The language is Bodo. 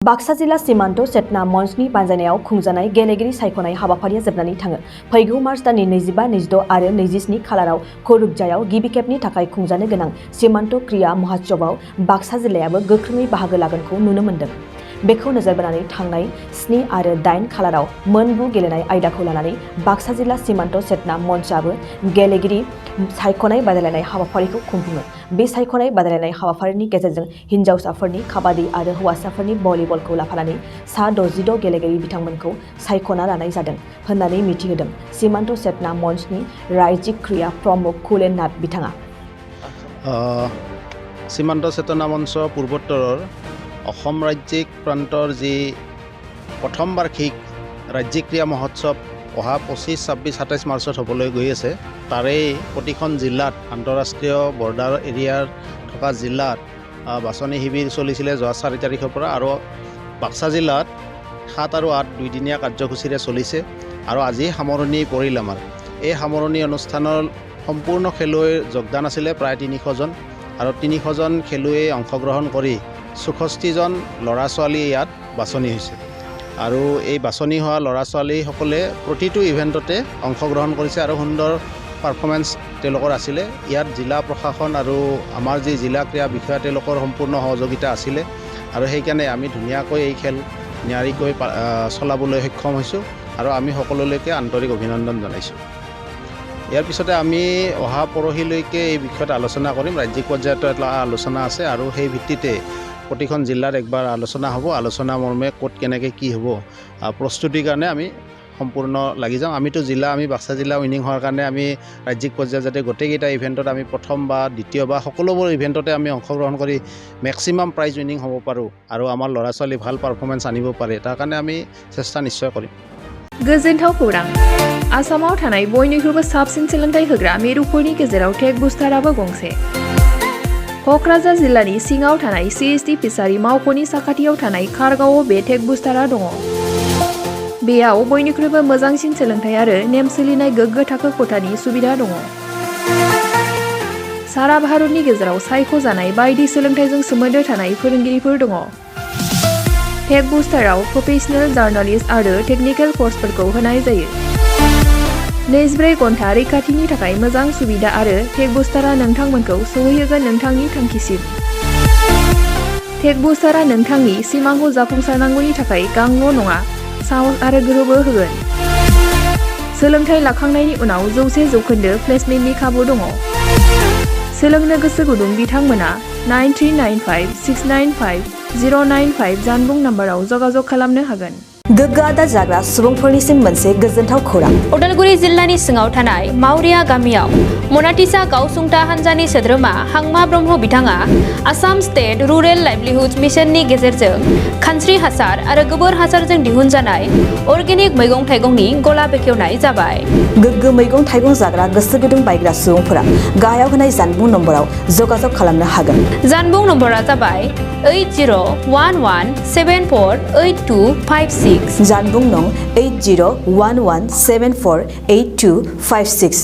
बाक्सा जिल्ला सीमान्त चेतना मन्चनि बानजायनायाव खुंजानाय गेलेगिरि सायख'नाय हाबाफारिया जोबनानै थाङो। फैगौ मार्च दाननि 25, 26 आरो 27 खालाराव खरुबजायाव गिबि खेबनि थाखाय खुंजानो गोनां सीमान्त क्रिया महोत्सवआव बाक्सा जिल्लायाबो गोख्रोङै बाहागो लागोनखौ नुनो मोन्दों। बेखौ नोजोर बोनानै थांनाय 7 आरो 8 खालाराव मोन 9 गेलेनाय आयदाखौ लानानै बाक्सा जिल्ला सीमान्त चेतना मन्चआबो गेलेगिरि सायख'नाय बादायलायनाय हाबाफारिखौ खुंफुङो। बे सायख'नाय बादायलायनाय हाबाफारिनि गेजेरजों हिन्जावसाफोरनि काबादि आरो हौवासाफोरनि भलिबलखौ लाफानानै सा 66 गेलेगिरि बिथांमोनखौ सायख'ना लानाय जादों होननानै मिथिहोदों सीमान्त चेतना मन्चनि रायजिक क्रिया प्रमुख कुलेन नाथ बिथाङा। सीमान्त चेतना मन्च पूर्वोत्तৰৰ অসম ৰাজ্যিক প্ৰান্তৰ যি প্ৰথম বাৰ্ষিক ৰাজ্যিক ক্ৰীড়া মহোৎসৱ অহা 25, 26, 27 মাৰ্চত হ'বলৈ গৈ আছে। তাৰেই প্ৰতিখন জিলাত আন্তঃৰাষ্ট্ৰীয় বৰ্ডাৰ এৰিয়াৰ থকা জিলাত বাছনি শিবিৰ চলিছিলে যোৱা 4 তাৰিখৰ পৰা, আৰু বাক্সা জিলাত 7 আৰু 8 দুইদিনীয়া কাৰ্যসূচীৰে চলিছে আৰু আজি সামৰণি পৰিল আমাৰ। এই সামৰণি অনুষ্ঠানৰ সম্পূৰ্ণ খেলুৱৈৰ যোগদান আছিলে প্ৰায় 300 জন, আৰু 300 জন খেলুৱৈয়ে অংশগ্ৰহণ কৰি 64 জন ল'ৰা ছোৱালী ইয়াত বাছনি হৈছে। আৰু এই বাছনি হোৱা ল'ৰা ছোৱালীসকলে প্ৰতিটো ইভেণ্টতে অংশগ্ৰহণ কৰিছে আৰু সুন্দৰ পাৰফৰ্মেঞ্চ তেওঁলোকৰ আছিলে। ইয়াত জিলা প্ৰশাসন আৰু আমাৰ যি জিলা ক্ৰীড়া বিষয়া তেওঁলোকৰ সম্পূৰ্ণ সহযোগিতা আছিলে, আৰু সেইকাৰণে আমি ধুনীয়াকৈ এই খেল নিয়াৰিকৈ চলাবলৈ সক্ষম হৈছোঁ, আৰু আমি সকলোলৈকে আন্তৰিক অভিনন্দন জনাইছোঁ। ইয়াৰ পিছতে আমি অহা পৰহিলৈকে এই বিষয়ত আলোচনা কৰিম। ৰাজ্যিক পৰ্যায়তো এটা আলোচনা আছে, আৰু সেই ভিত্তিতে প্ৰতিখন জিলাত একবাৰ আলোচনা হ'ব। আলোচনা মৰ্মে ক'ত কেনেকৈ কি হ'ব প্ৰস্তুতিৰ কাৰণে আমি সম্পূৰ্ণ লাগি যাম। আমি বাক্সা জিলা উইনিং হোৱাৰ কাৰণে আমি ৰাজ্যিক পৰ্যায়ত যাতে গোটেইকেইটা ইভেণ্টত আমি প্ৰথম বা দ্বিতীয় বা সকলোবোৰ ইভেণ্টতে আমি অংশগ্ৰহণ কৰি মেক্সিমাম প্ৰাইজ উইনিং হ'ব পাৰোঁ আৰু আমাৰ ল'ৰা ছোৱালী ভাল পাৰফৰ্মেঞ্চ আনিব পাৰে, তাৰ কাৰণে আমি চেষ্টা নিশ্চয় কৰিম। गोजोनथाव खौरां। आसामाव थानाय बयनिख्रुइबो साबसिन सोलोंथाइ होग्रा मिरुफोरनि गेजेराव टेक बुस्टाराबो गंसे। क'क्राझार जिल्लानि सिङाव थानाय CST फिसारि मावख'नि साखाथियाव थानाय खारगावआव बे टेक बुस्टारा दङ। बेयाव बयनिख्रुइबो मोजांसिन सोलोंथाइ आरो नेम सोलिनाय गोग्गो थाखो खथानि सुबिदा दङ। सारा भारतनि गेजेराव सायख'जानाय बायदि सोलोंथाइजों सोमोन्दो थानाय फोरोंगिरिफोर दङ। टेक बुस्टाराव प्रफेशनेल जार्नालिस्ट आरो टेकनिकेल कर्सफोरखौ होनाय जायो। 24 घन्टा रैखाथिनि थाखाय मोजां सुबिदा आरो टेक बुस्टारा नोंथांमोनखौ सौहैहोगोन नोंथांनि थांखिसिम। टेक बुस्टारा नोंथांनि सिमांखौ जाफुंसारनांगौनि थाखाय गांल' नङा, साहस आरो गोहोबो होगोन। सोलोंथाइ लाखांनायनि उनाव 100% प्लेसमेन्टनि खाबु दङ। सोलोंनो गोसो गुदुं बिथांमोना 9395695095 जानबुं नाम्बाराव जगाजग खालामनो हागोन। गोग्गो आदार जाग्रा सुबुंफोरनिसिम मोनसे गोजोनथाव खौरां। उदालगुरि जिल्लानि सिङाव थानाय मावरिया गामियाव मनाटिसा गावसुंथा हान्जानि सोद्रोमा हांमा ब्रह्म बिथाङा आसाम स्टेट रुरेल लाइभलिहुड मिशननि गेजेरजों खानस्रि हासार आरो गोबोर हासारजों दिहुनजानाय अर्गेनिक मैगं थाइगंनि गला बेखेवनाय जाबाय। गोग्गो मैगं थाइगं जाग्रा गोसो गुदुं बायग्रा सुबुंफोरा गाहायाव होनाय जानबुं नम्बराव जगाजग खालामनो हागोन। जानबुं नम्बरा जाबाय 8011748256। जानबुं नं 8011748256।